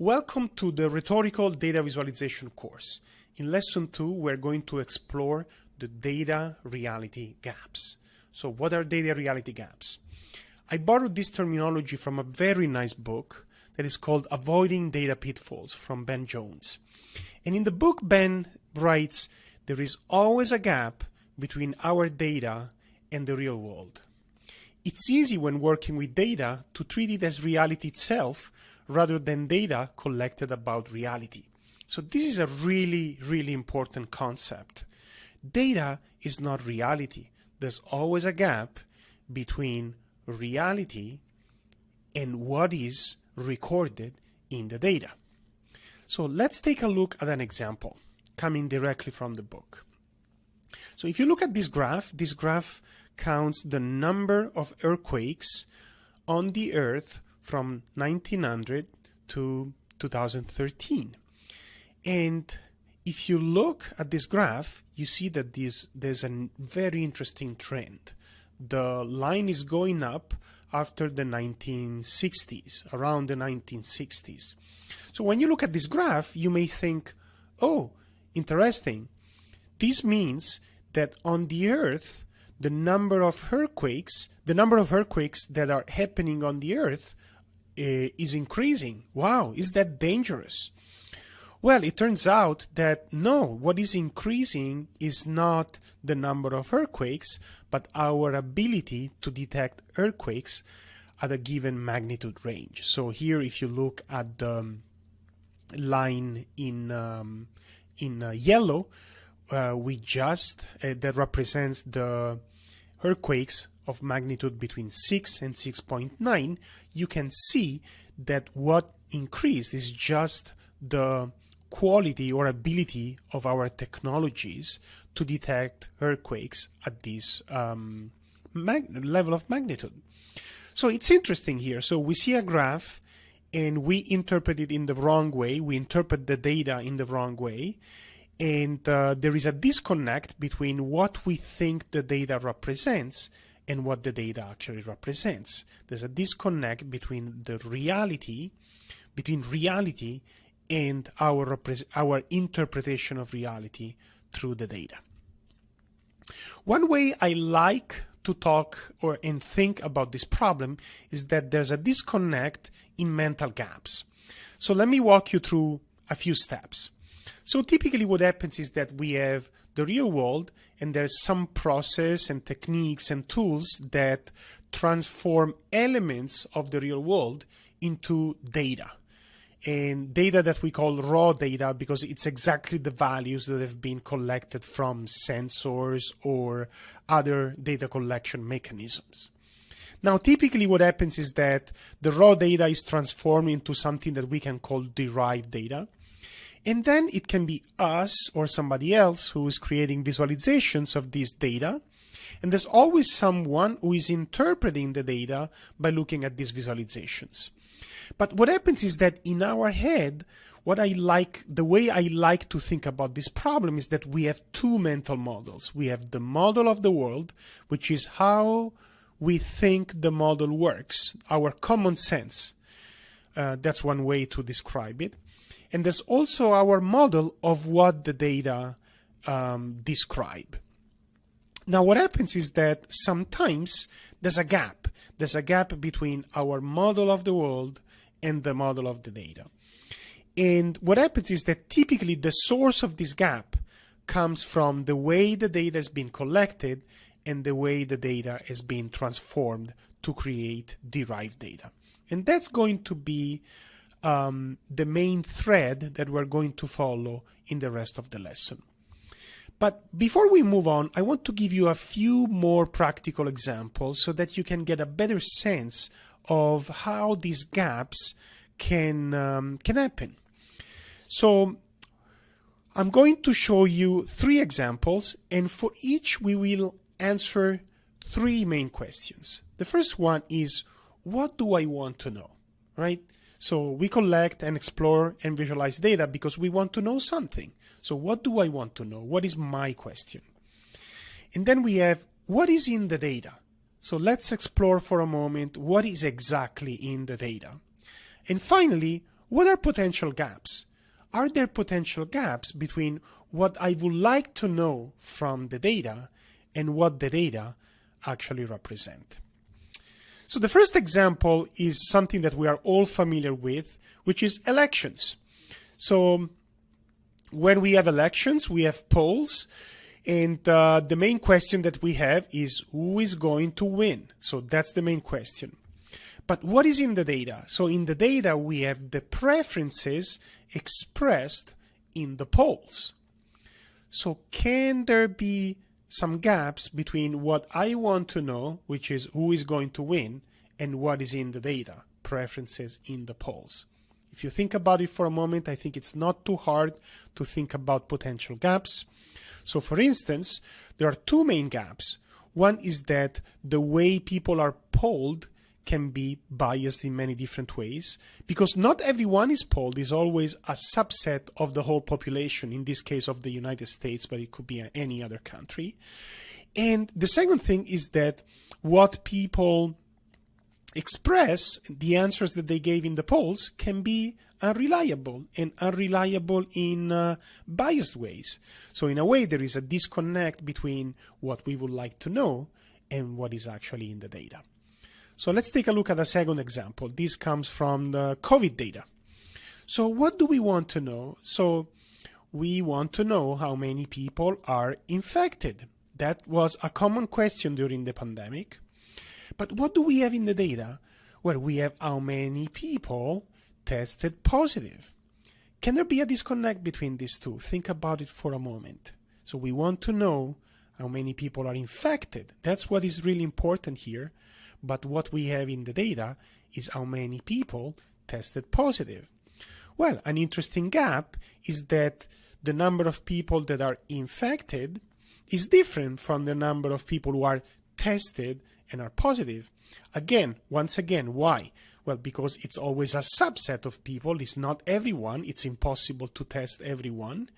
Welcome to the Rhetorical Data Visualization course. In Lesson 2, we're going to explore the data reality gaps. So what are data reality gaps? I borrowed this terminology from a very nice book that is called Avoiding Data Pitfalls from Ben Jones. And in the book, Ben writes, there is always a gap between our data and the real world. It's easy when working with data to treat it as reality itself rather than data collected about reality. So this is a really, really important concept. Data is not reality. There's always a gap between reality and what is recorded in the data. So let's take a look at an example coming directly from the book. So if you look at this graph counts the number of earthquakes on the Earth from 1900 to 2013. And if you look at this graph, you see that there's a very interesting trend. The line is going up after the 1960s, around the 1960s. So when you look at this graph, you may think, oh, interesting. This means that on the Earth, the number of earthquakes that are happening on the Earth is increasing. Wow, is that dangerous? Well, it turns out that no, what is increasing is not the number of earthquakes, but our ability to detect earthquakes at a given magnitude range. So here, if you look at the line in yellow, that represents the earthquakes of magnitude between 6 and 6.9, you can see that what increased is just the quality or ability of our technologies to detect earthquakes at this level of magnitude. So it's interesting here. So we see a graph and we interpret it in the wrong way. We interpret the data in the wrong way. And there is a disconnect between what we think the data represents and what the data actually represents. There's a disconnect between reality and our interpretation of reality through the data. One way I like to talk and think about this problem is that there's a disconnect in mental gaps. So let me walk you through a few steps. So typically what happens is that we have the real world and there's some process and techniques and tools that transform elements of the real world into data. And data that we call raw data because it's exactly the values that have been collected from sensors or other data collection mechanisms. Now, typically what happens is that the raw data is transformed into something that we can call derived data. And then it can be us or somebody else who is creating visualizations of this data. And there's always someone who is interpreting the data by looking at these visualizations. But what happens is that in our head, the way I like to think about this problem is that we have two mental models. We have the model of the world, which is how we think the model works, our common sense. That's one way to describe it. And there's also our model of what the data describe. Now, what happens is that sometimes there's a gap. There's a gap between our model of the world and the model of the data. And what happens is that typically the source of this gap comes from the way the data has been collected and the way the data has been transformed to create derived data. And that's going to be the main thread that we're going to follow in the rest of the lesson. But before we move on, I want to give you a few more practical examples so that you can get a better sense of how these gaps can happen. So I'm going to show you 3 examples, and for each we will answer 3 main questions. The first one is, what do I want to know, right? So we collect and explore and visualize data because we want to know something. So what do I want to know? What is my question? And then we have, what is in the data? So let's explore for a moment what is exactly in the data. And finally, What are potential gaps? Are there potential gaps between what I would like to know from the data and what the data actually represent? So the first example is something that we are all familiar with, which is elections. So when we have elections, we have polls, and the main question that we have is who is going to win? So that's the main question. But what is in the data? So in the data, we have the preferences expressed in the polls. So can there be some gaps between what I want to know, which is who is going to win, and what is in the data, preferences in the polls? If you think about it for a moment, I think it's not too hard to think about potential gaps. So for instance, there are two main gaps. One is that the way people are polled can be biased in many different ways, because not everyone is polled is always a subset of the whole population, in this case of the United States, but it could be any other country. And the second thing is that what people express, the answers that they gave in the polls, can be unreliable, and unreliable in biased ways. So in a way, there is a disconnect between what we would like to know and what is actually in the data. So let's take a look at a second example. This comes from the COVID data. So what do we want to know? So we want to know how many people are infected. That was a common question during the pandemic. But what do we have in the data? Well, we have how many people tested positive. Can there be a disconnect between these two? Think about it for a moment. So we want to know how many people are infected. That's what is really important here. But what we have in the data is how many people tested positive. Well, an interesting gap is that the number of people that are infected is different from the number of people who are tested and are positive. Once again, why? Well, because it's always a subset of people. It's not everyone. It's impossible to test everyone.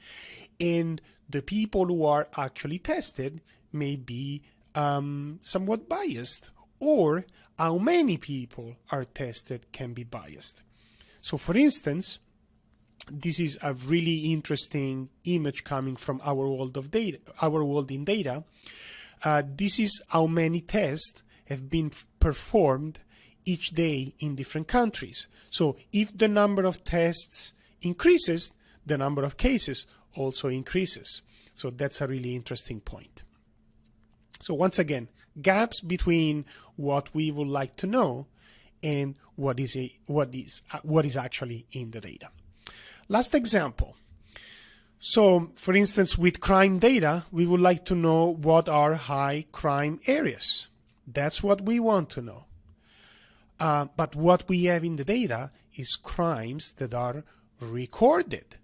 And the people who are actually tested may be somewhat biased, or how many people are tested can be biased. So for instance, this is a really interesting image coming from our world of data, our world in data. This is how many tests have been performed each day in different countries. So if the number of tests increases, the number of cases also increases. So that's a really interesting point. So once again, gaps between what we would like to know and what is actually in the data. Last example. So, for instance, with crime data, we would like to know what are high crime areas. That's what we want to know. But what we have in the data is crimes that are recorded.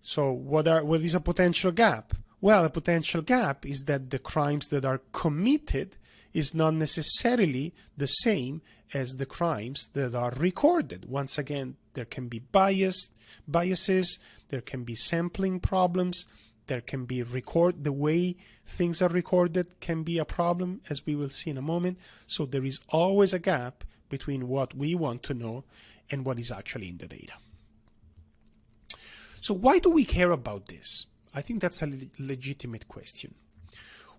So what is a potential gap? Well, a potential gap is that the crimes that are committed is not necessarily the same as the crimes that are recorded. Once again, there can be biases, there can be sampling problems, there can be the way things are recorded can be a problem, as we will see in a moment. So there is always a gap between what we want to know and what is actually in the data. So why do we care about this? I think that's a legitimate question.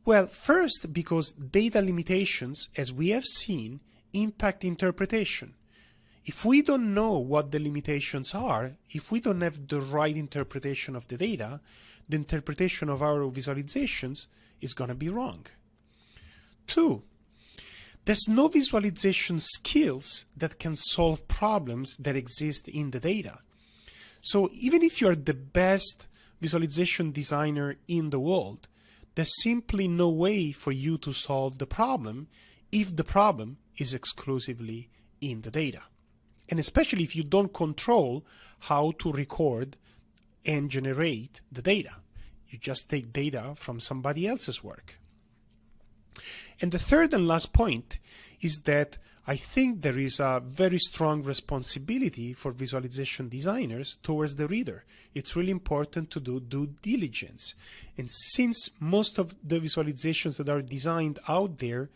Well, first, because data limitations, as we have seen, impact interpretation. If we don't know what the limitations are, if we don't have the right interpretation of the data, the interpretation of our visualizations is going to be wrong. Two, there's no visualization skills that can solve problems that exist in the data. So even if you're the best visualization designer in the world, there's simply no way for you to solve the problem if the problem is exclusively in the data. And especially if you don't control how to record and generate the data. You just take data from somebody else's work. And the third and last point is that I think there is a very strong responsibility for visualization designers towards the reader. It's really important to do due diligence. And since most of the visualizations that are designed out there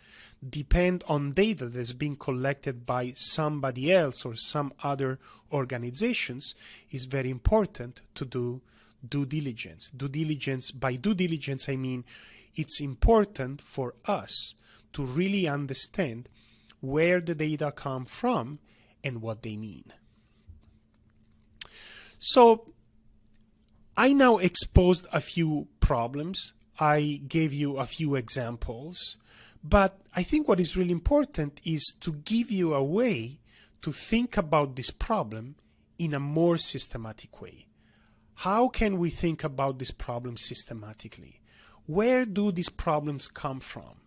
depend on data that's being collected by somebody else or some other organizations, it's very important to do due diligence. By due diligence, I mean it's important for us to really understand where the data come from and what they mean. So I now exposed a few problems. I gave you a few examples, but I think what is really important is to give you a way to think about this problem in a more systematic way. How can we think about this problem systematically? Where do these problems come from?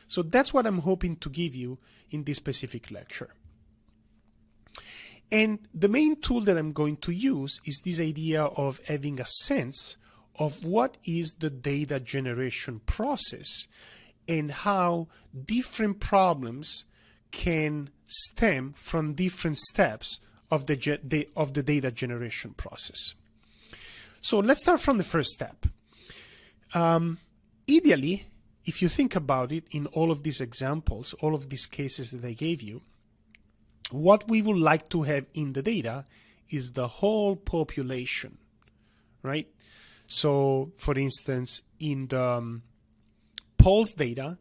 So that's what I'm hoping to give you in this specific lecture. And the main tool that I'm going to use is this idea of having a sense of what is the data generation process and how different problems can stem from different steps of the data generation process. So let's start from the first step. Ideally, if you think about it, in all of these examples, all of these cases that I gave you, what we would like to have in the data is the whole population, right? So, for instance, in the polls data,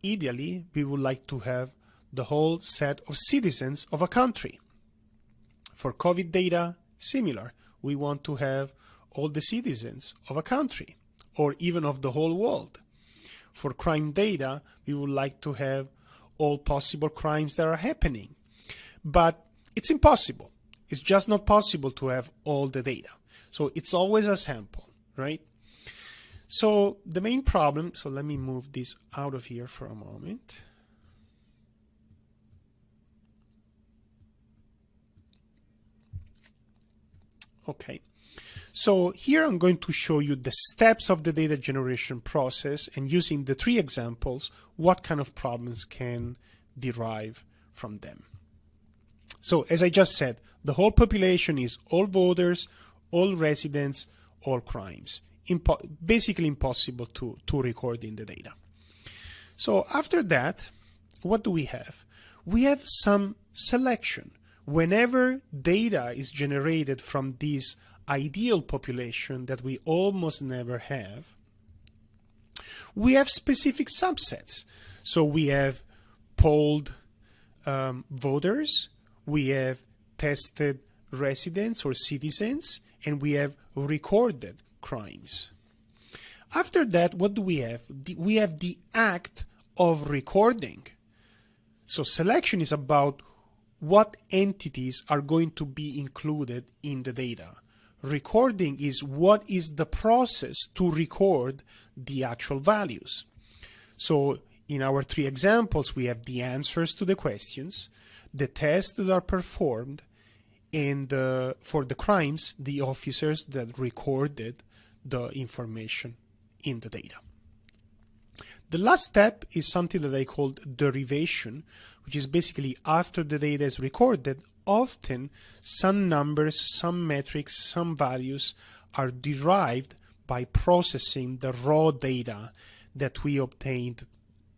ideally, we would like to have the whole set of citizens of a country. For COVID data, similar. We want to have all the citizens of a country or even of the whole world. For crime data, we would like to have all possible crimes that are happening. But it's impossible. It's just not possible to have all the data. So it's always a sample, right? So the main problem, so let me move this out of here for a moment. Okay. So here I'm going to show you the steps of the data generation process, and using the three examples, what kind of problems can derive from them. So as I just said, the whole population is all voters, all residents, all crimes. Basically impossible to record in the data. So after that, what do we have? We have some selection. Whenever data is generated from this ideal population that we almost never have, we have specific subsets. So we have polled voters, we have tested residents or citizens, and we have recorded crimes. After that, what do we have? We have the act of recording. So selection is about what entities are going to be included in the data. Recording is what is the process to record the actual values. So in our three examples, we have the answers to the questions, the tests that are performed, and for the crimes, the officers that recorded the information in the data. The last step is something that I called derivation, which is basically after the data is recorded, often some numbers, some metrics, some values are derived by processing the raw data that we obtained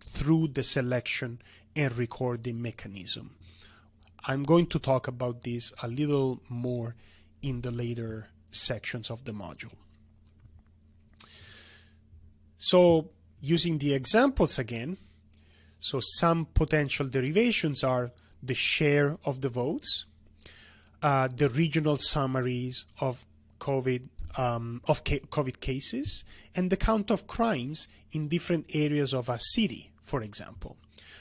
through the selection and recording mechanism. I'm going to talk about this a little more in the later sections of the module. So using the examples again, so some potential derivations are the share of the votes, the regional summaries of COVID cases, and the count of crimes in different areas of a city, for example.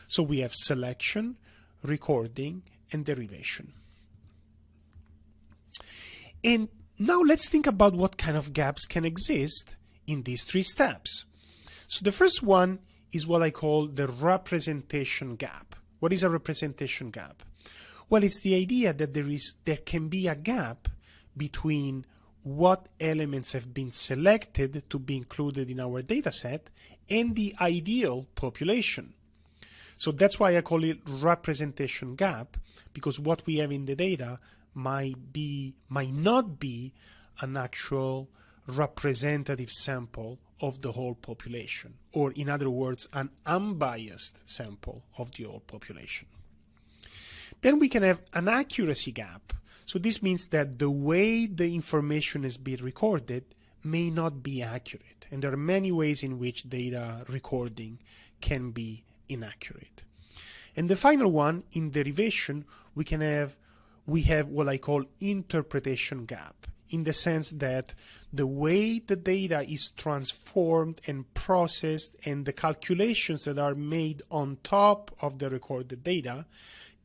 So we have selection, recording, and derivation. And now let's think about what kind of gaps can exist in these three steps. So the first one is what I call the representation gap. What is a representation gap? Well, it's the idea that there can be a gap between what elements have been selected to be included in our data set and the ideal population. So that's why I call it representation gap, because what we have in the data might not be an actual representative sample of the whole population, or in other words, an unbiased sample of the whole population. Then we can have an accuracy gap. So this means that the way the information is being recorded may not be accurate. And there are many ways in which data recording can be inaccurate. And the final one, in derivation, we have what I call interpretation gap, in the sense that the way the data is transformed and processed and the calculations that are made on top of the recorded data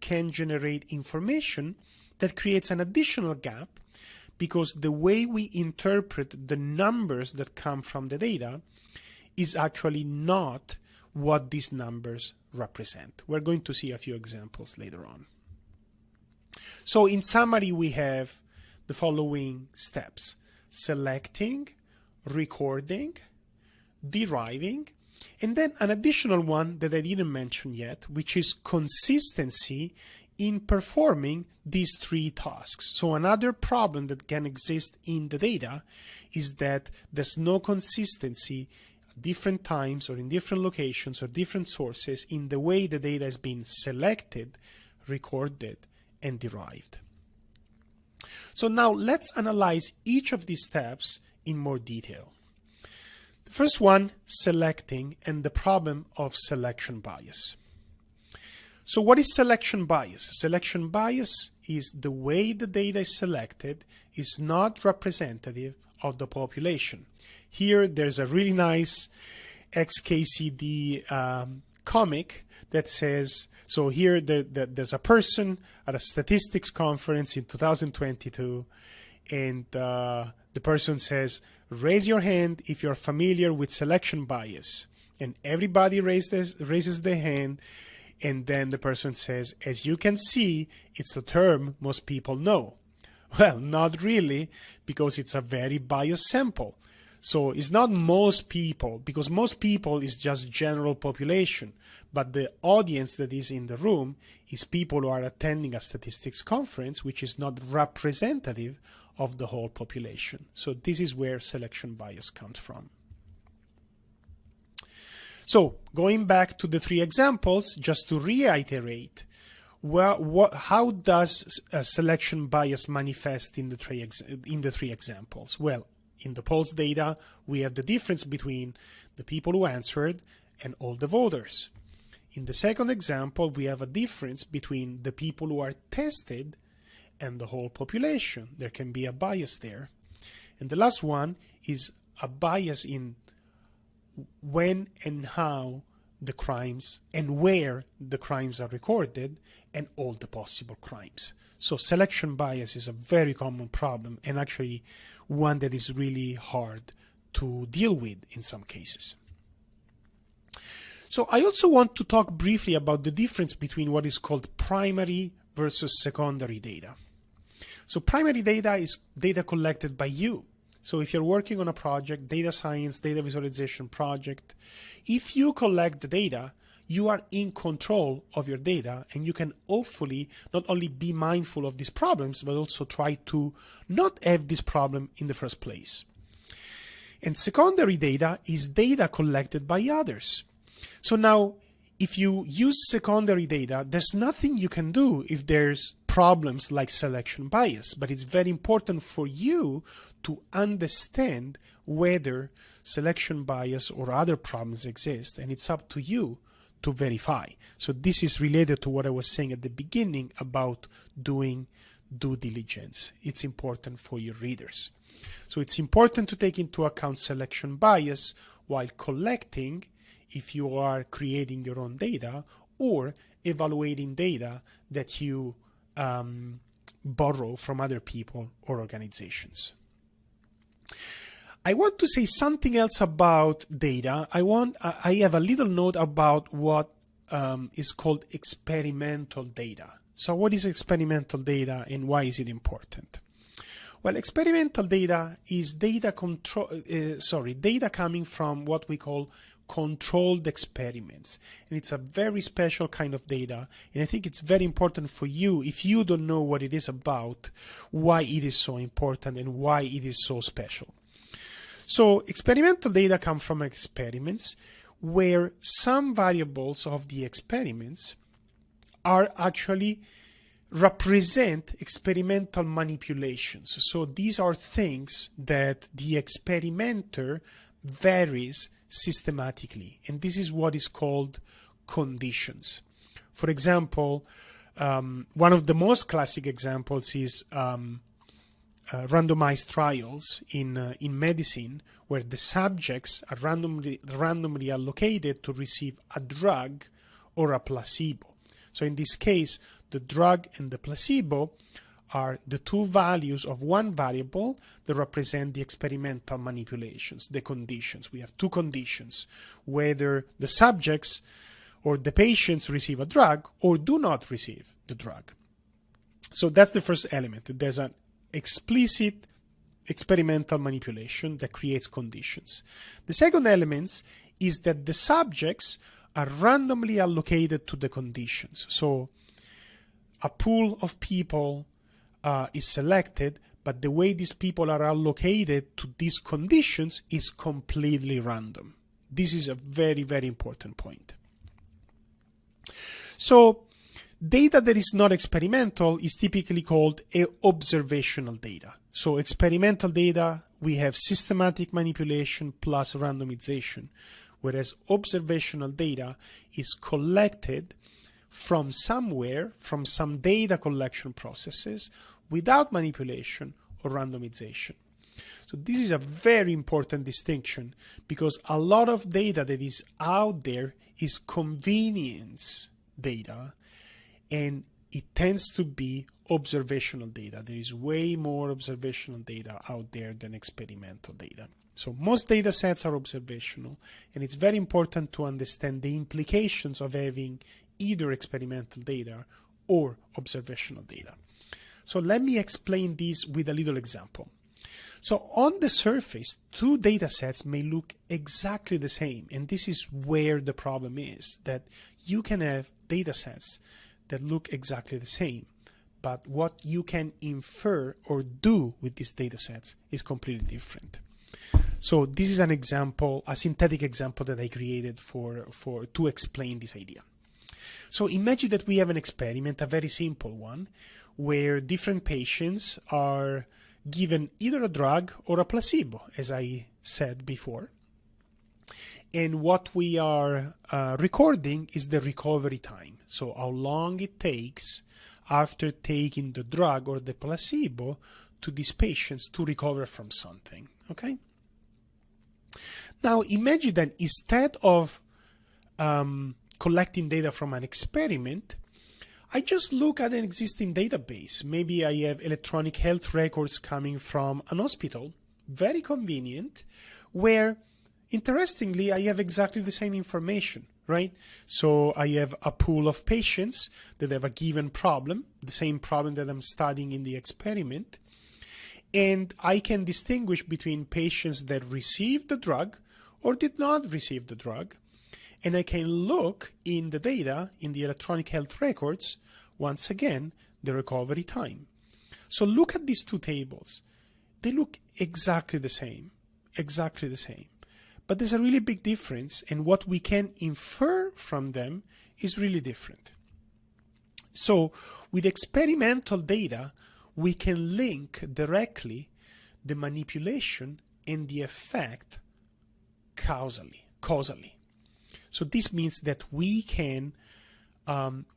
can generate information that creates an additional gap, because the way we interpret the numbers that come from the data is actually not what these numbers represent. We're going to see a few examples later on. So in summary, we have the following steps: selecting, recording, deriving, and then an additional one that I didn't mention yet, which is consistency in performing these three tasks. So another problem that can exist in the data is that there's no consistency at different times or in different locations or different sources in the way the data is being selected, recorded, and derived. So now let's analyze each of these steps in more detail. The first one, selecting, and the problem of selection bias. So what is selection bias? Selection bias is the way the data is selected is not representative of the population. Here there's a really nice XKCD comic that says, so here there's a person at a statistics conference in 2022, and the person says, raise your hand if you're familiar with selection bias. And everybody raises their hand. And then the person says, as you can see, it's a term most people know. Well, not really, because it's a very biased sample. So it's not most people, because most people is just general population. But the audience that is in the room is people who are attending a statistics conference, which is not representative of the whole population. So this is where selection bias comes from. So going back to the three examples, just to reiterate, how does selection bias manifest in the three examples? Well, in the polls data, we have the difference between the people who answered and all the voters. In the second example, we have a difference between the people who are tested and the whole population. There can be a bias there. And the last one is a bias in when and how the crimes and where the crimes are recorded and all the possible crimes. So selection bias is a very common problem, and actually one that is really hard to deal with in some cases. So I also want to talk briefly about the difference between what is called primary versus secondary data. So primary data is data collected by you. So if you're working on a project, data science, data visualization project, if you collect the data, you are in control of your data, and you can hopefully not only be mindful of these problems, but also try to not have this problem in the first place. And secondary data is data collected by others. So now, if you use secondary data, there's nothing you can do if there's problems like selection bias, but it's very important for you to understand whether selection bias or other problems exist, and it's up to you to verify. So this is related to what I was saying at the beginning about doing due diligence. It's important for your readers. So it's important to take into account selection bias while collecting, if you are creating your own data or evaluating data that you borrow from other people or organizations. I want to say something else about data. I have a little note about what is called experimental data. So what is experimental data and why is it important? Well, experimental data is data coming from what we call controlled experiments. And it's a very special kind of data. And I think it's very important for you, if you don't know what it is about, why it is so important and why it is so special. So experimental data come from experiments where some variables of the experiments are actually represent experimental manipulations. So these are things that the experimenter varies systematically, and this is what is called conditions. For example, one of the most classic examples is randomized trials in medicine, where the subjects are randomly allocated to receive a drug or a placebo. So in this case, the drug and the placebo are the two values of one variable that represent the experimental manipulations, the conditions. We have two conditions: whether the subjects or the patients receive a drug or do not receive the drug. So that's the first element. There's an explicit experimental manipulation that creates conditions. The second element is that the subjects are randomly allocated to the conditions. So a pool of people is selected, but the way these people are allocated to these conditions is completely random. This is a very, very important point. So data that is not experimental is typically called observational data. So experimental data, we have systematic manipulation plus randomization, whereas observational data is collected from somewhere, from some data collection processes, without manipulation or randomization. So this is a very important distinction, because a lot of data that is out there is convenience data, and it tends to be observational data. There is way more observational data out there than experimental data. So most data sets are observational, and it's very important to understand the implications of having either experimental data or observational data. So let me explain this with a little example. So on the surface, two data sets may look exactly the same, and this is where the problem is, that you can have data sets that look exactly the same, but what you can infer or do with these data sets is completely different. So this is an example, a synthetic example that I created to explain this idea. So imagine that we have an experiment, a very simple one, where different patients are given either a drug or a placebo, as I said before. And what we are recording is the recovery time. So how long it takes after taking the drug or the placebo to these patients to recover from something. Okay? Now imagine that instead of collecting data from an experiment, I just look at an existing database. Maybe I have electronic health records coming from an hospital, very convenient, where interestingly I have exactly the same information, right? So I have a pool of patients that have a given problem, the same problem that I'm studying in the experiment, and I can distinguish between patients that received the drug or did not receive the drug. And I can look in the data, in the electronic health records, once again, the recovery time. So look at these two tables. They look exactly the same, exactly the same. But there's a really big difference, and what we can infer from them is really different. So with experimental data, we can link directly the manipulation and the effect causally. So this means that we can,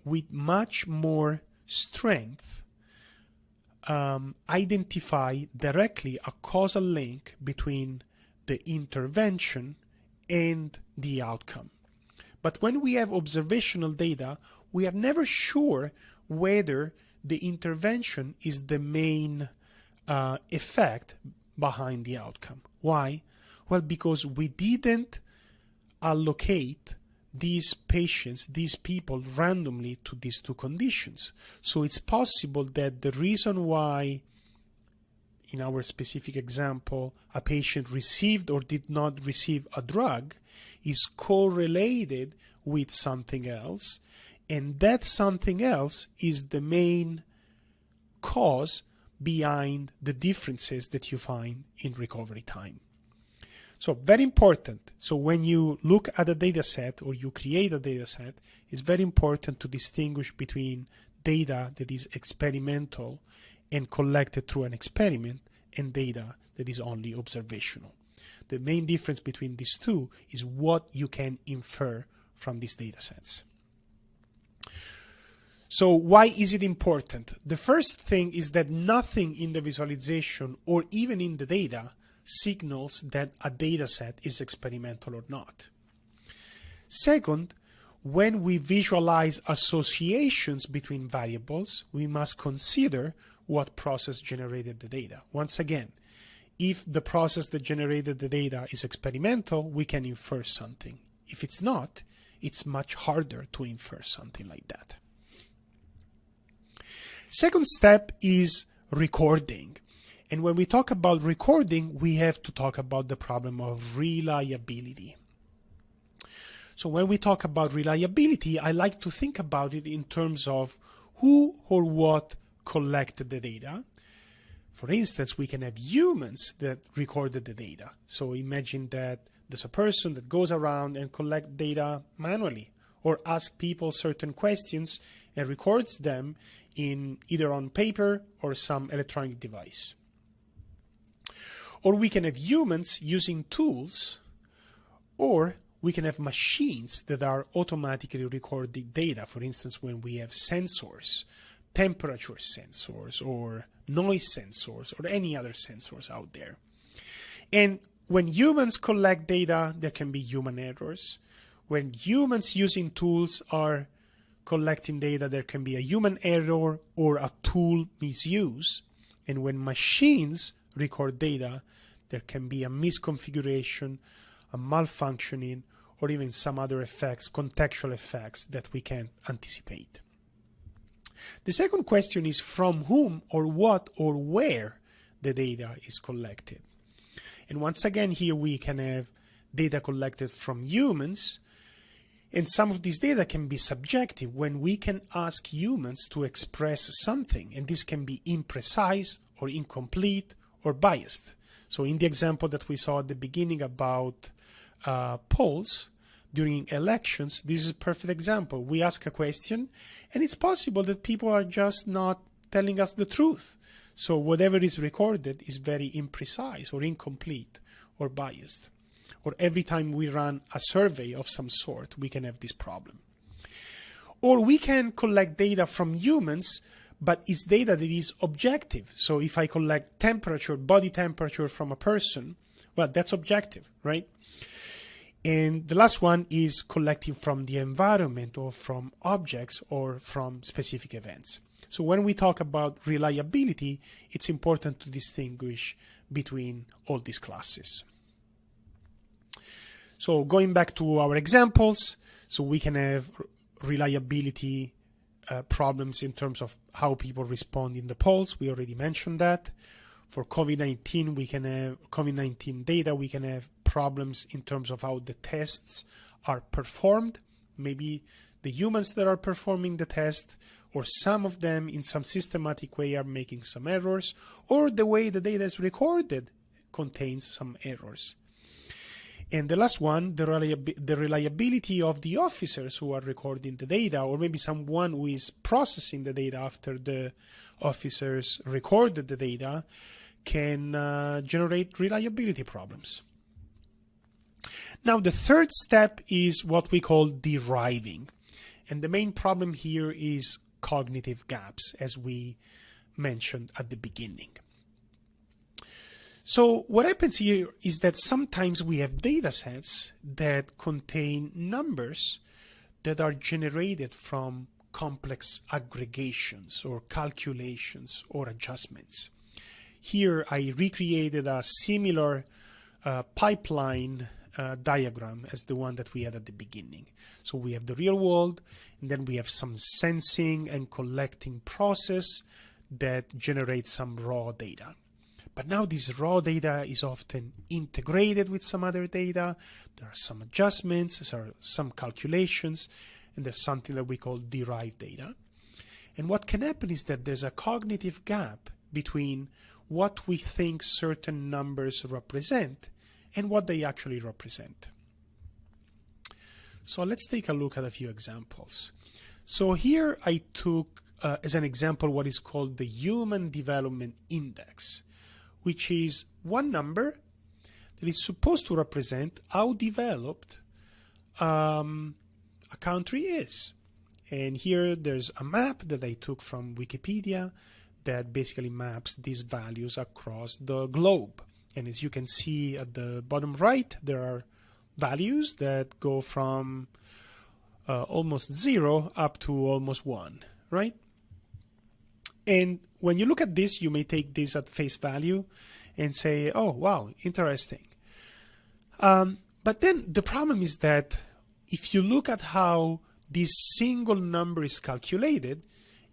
with much more strength, identify directly a causal link between the intervention and the outcome. But when we have observational data, we are never sure whether the intervention is the main effect behind the outcome. Why? Well, because we didn't allocate these patients, these people randomly to these two conditions. So it's possible that the reason why, in our specific example, a patient received or did not receive a drug is correlated with something else, and that something else is the main cause behind the differences that you find in recovery time. So very important. So when you look at a data set or you create a data set, it's very important to distinguish between data that is experimental and collected through an experiment and data that is only observational. The main difference between these two is what you can infer from these data sets. So why is it important? The first thing is that nothing in the visualization or even in the data signals that a data set is experimental or not. Second, when we visualize associations between variables, we must consider what process generated the data. Once again, if the process that generated the data is experimental, we can infer something. If it's not, it's much harder to infer something like that. Second step is recording. And when we talk about recording, we have to talk about the problem of reliability. So when we talk about reliability, I like to think about it in terms of who or what collected the data. For instance, we can have humans that recorded the data. So imagine that there's a person that goes around and collects data manually or asks people certain questions and records them in either on paper or some electronic device. Or we can have humans using tools, or we can have machines that are automatically recording data. For instance, when we have sensors, temperature sensors or noise sensors or any other sensors out there. And when humans collect data, there can be human errors. When humans using tools are collecting data, there can be a human error or a tool misuse. And when machines record data, there can be a misconfiguration, a malfunctioning, or even some other effects, contextual effects that we can't anticipate. The second question is from whom or what or where the data is collected. And once again, here we can have data collected from humans, and some of this data can be subjective when we can ask humans to express something, and this can be imprecise or incomplete or biased. So in the example that we saw at the beginning about polls during elections, this is a perfect example. We ask a question, and it's possible that people are just not telling us the truth. So whatever is recorded is very imprecise or incomplete or biased. Or every time we run a survey of some sort, we can have this problem. Or we can collect data from humans, but it's data that is objective. So if I collect temperature, body temperature from a person, well, that's objective, right? And the last one is collecting from the environment or from objects or from specific events. So when we talk about reliability, it's important to distinguish between all these classes. So going back to our examples, so we can have reliability problems in terms of how people respond in the polls. We already mentioned that. For COVID-19, we can have COVID-19 data. We can have problems in terms of how the tests are performed. Maybe the humans that are performing the test, or some of them in some systematic way are making some errors, or the way the data is recorded contains some errors. And the last one, the reliability of the officers who are recording the data, or maybe someone who is processing the data after the officers recorded the data, can generate reliability problems. Now, the third step is what we call deriving. And the main problem here is cognitive gaps, as we mentioned at the beginning. So what happens here is that sometimes we have data sets that contain numbers that are generated from complex aggregations or calculations or adjustments. Here I recreated a similar pipeline diagram as the one that we had at the beginning. So we have the real world, and then we have some sensing and collecting process that generates some raw data. But now this raw data is often integrated with some other data. There are some adjustments, there are some calculations, and there's something that we call derived data. And what can happen is that there's a cognitive gap between what we think certain numbers represent and what they actually represent. So let's take a look at a few examples. So here I took as an example, what is called the Human Development Index, which is one number that is supposed to represent how developed a country is. And here there's a map that I took from Wikipedia that basically maps these values across the globe. And as you can see at the bottom right, there are values that go from almost 0 up to almost 1, right? And when you look at this, you may take this at face value and say, oh, wow, interesting. But then the problem is that if you look at how this single number is calculated,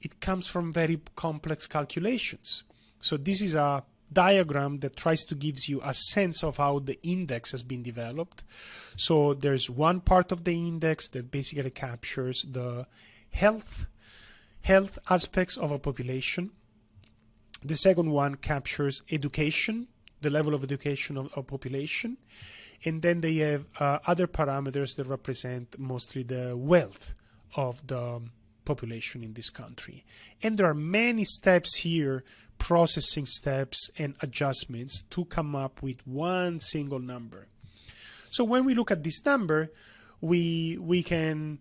it comes from very complex calculations. So this is a diagram that tries to give you a sense of how the index has been developed. So there's one part of the index that basically captures the health aspects of a population. The second one captures education, the level of education of a population. And then they have other parameters that represent mostly the wealth of the population in this country. And there are many steps here, processing steps and adjustments to come up with one single number. So when we look at this number, we can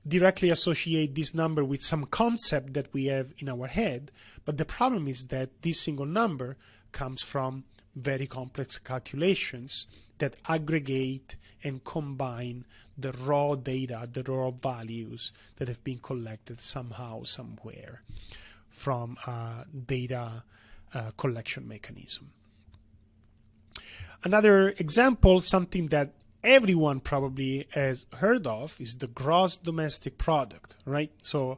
directly associate this number with some concept that we have in our head. But the problem is that this single number comes from very complex calculations that aggregate and combine the raw data, the raw values that have been collected somehow, somewhere from a data collection mechanism. Another example, something that everyone probably has heard of, is the gross domestic product, right? So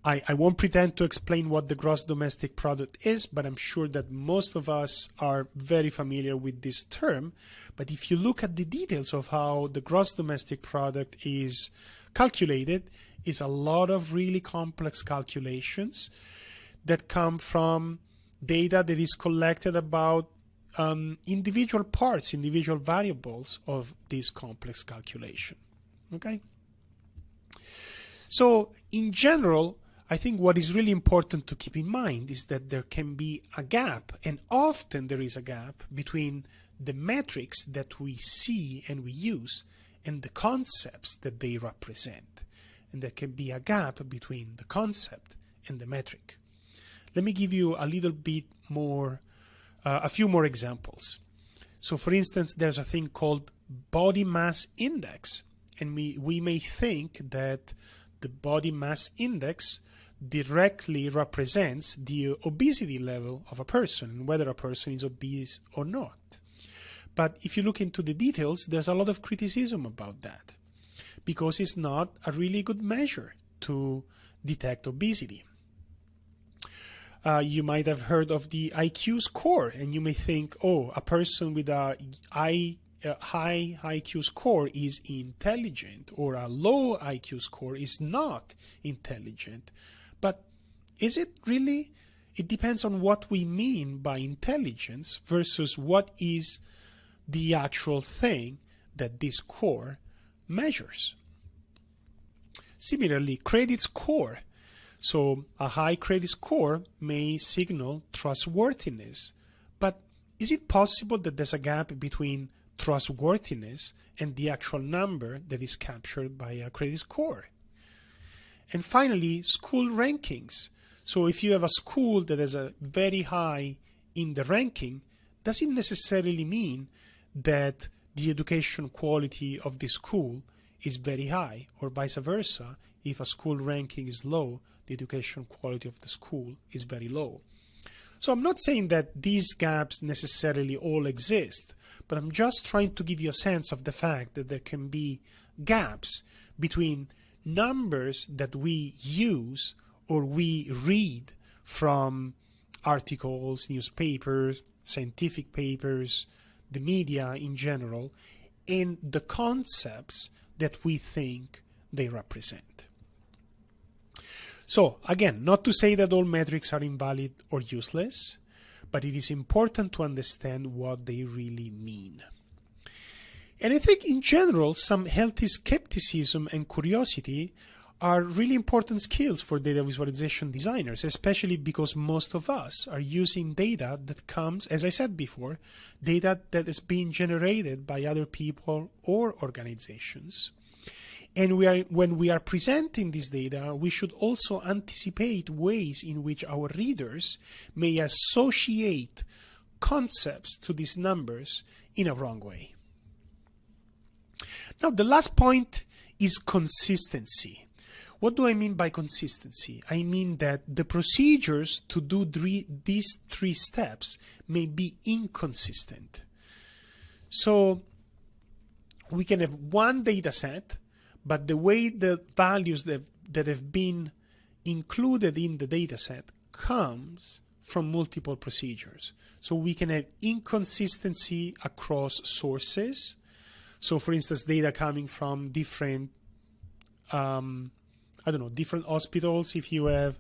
I won't pretend to explain what the gross domestic product is, but I'm sure that most of us are very familiar with this term. But if you look at the details of how the gross domestic product is calculated, it's a lot of really complex calculations that come from data that is collected about individual parts, individual variables of this complex calculation. Okay? So in general, I think what is really important to keep in mind is that there can be a gap, and often there is a gap, between the metrics that we see and we use and the concepts that they represent. And there can be a gap between the concept and the metric. Let me give you a little bit more, a few more examples. So for instance, there's a thing called body mass index, and we may think that the body mass index directly represents the obesity level of a person and whether a person is obese or not. But if you look into the details, there's a lot of criticism about that because it's not a really good measure to detect obesity. You might have heard of the IQ score, and you may think, oh, a person with a high IQ score is intelligent, or a low IQ score is not intelligent. But is it really? It depends on what we mean by intelligence versus what is the actual thing that this score measures. Similarly, credit score. So a high credit score may signal trustworthiness. But is it possible that there's a gap between trustworthiness and the actual number that is captured by a credit score? And finally, school rankings. So if you have a school that is a very high in the ranking, does it necessarily mean that the education quality of the school is very high, or vice versa? If a school ranking is low, the education quality of the school is very low. So I'm not saying that these gaps necessarily all exist, but I'm just trying to give you a sense of the fact that there can be gaps between numbers that we use or we read from articles, newspapers, scientific papers, the media in general, and the concepts that we think they represent. So again, not to say that all metrics are invalid or useless, but it is important to understand what they really mean. And I think in general, some healthy skepticism and curiosity are really important skills for data visualization designers, especially because most of us are using data that comes, as I said before, data that is being generated by other people or organizations. And when we are presenting this data, we should also anticipate ways in which our readers may associate concepts to these numbers in a wrong way. Now, the last point is consistency. What do I mean by consistency? I mean that the procedures to do these three steps may be inconsistent. So we can have one data set, but the way the values that have been included in the data set comes from multiple procedures. So we can have inconsistency across sources. So for instance, data coming from different different hospitals, if you have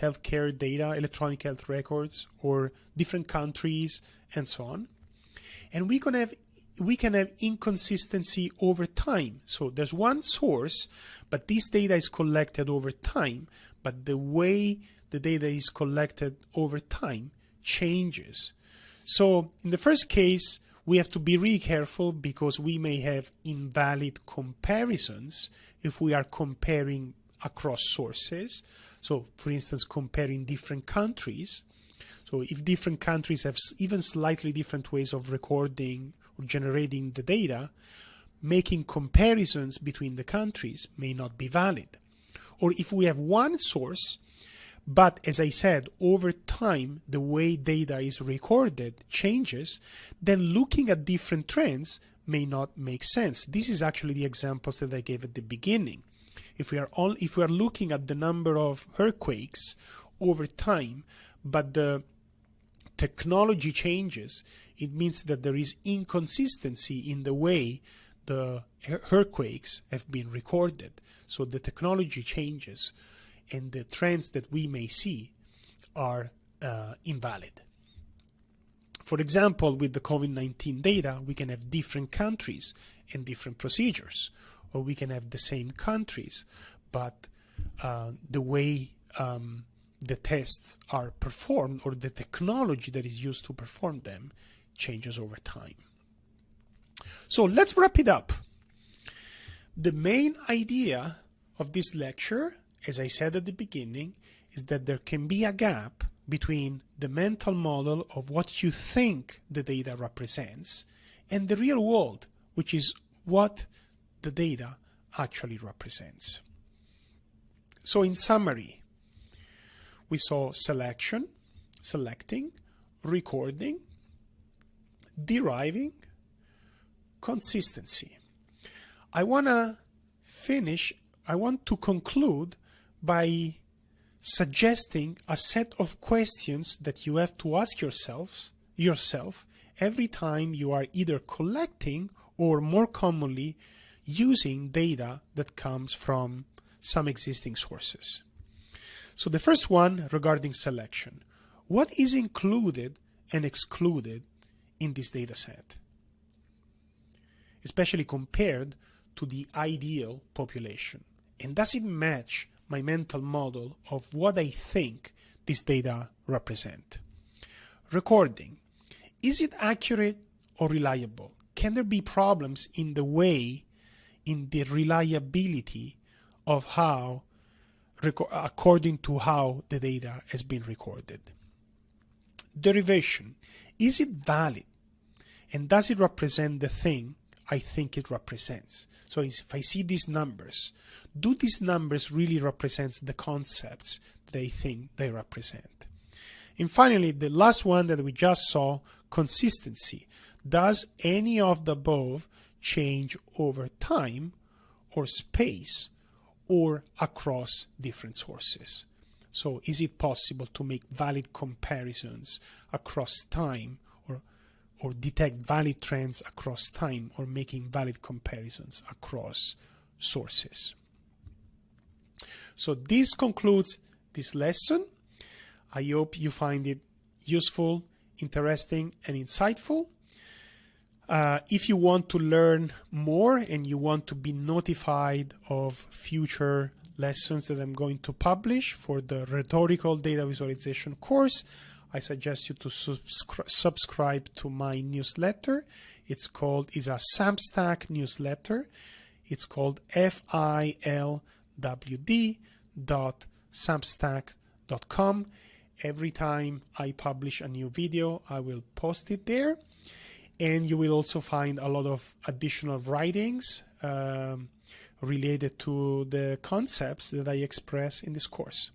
healthcare data, electronic health records, or different countries, and so on. And we can have inconsistency over time. So there's one source, but this data is collected over time, but the way the data is collected over time changes. So in the first case, we have to be really careful because we may have invalid comparisons if we are comparing across sources. So for instance, comparing different countries. So if different countries have even slightly different ways of recording or generating the data, making comparisons between the countries may not be valid. Or if we have one source, but as I said, over time, the way data is recorded changes, then looking at different trends may not make sense. This is actually the examples that I gave at the beginning. If we are looking at the number of earthquakes over time, but the technology changes, it means that there is inconsistency in the way the earthquakes have been recorded. So the technology changes and the trends that we may see are invalid. For example, with the COVID-19 data, we can have different countries and different procedures, or we can have the same countries, but the way the tests are performed or the technology that is used to perform them changes over time. So let's wrap it up. The main idea of this lecture, as I said at the beginning, is that there can be a gap between the mental model of what you think the data represents and the real world, which is what the data actually represents. So in summary, we saw selecting, recording, deriving, consistency. I want to conclude by suggesting a set of questions that you have to ask yourself every time you are either collecting or, more commonly, using data that comes from some existing sources. So the first one regarding selection. What is included and excluded in this data set, especially compared to the ideal population? And does it match my mental model of what I think this data represent? Recording. Is it accurate or reliable? Can there be problems in the reliability of according to how the data has been recorded? Derivation. Is it valid? And does it represent the thing I think it represents? So if I see these numbers, do these numbers really represent the concepts they think they represent? And finally, the last one that we just saw, consistency. Does any of the above change over time or space or across different sources? So is it possible to make valid comparisons across time or detect valid trends across time or making valid comparisons across sources? So this concludes this lesson. I hope you find it useful, interesting, and insightful. If you want to learn more and you want to be notified of future lessons that I'm going to publish for the Rhetorical Data Visualization course, I suggest you to subscribe to my newsletter. It's a Substack newsletter. It's called filwd.substack.com. Every time I publish a new video, I will post it there. And you will also find a lot of additional writings related to the concepts that I express in this course.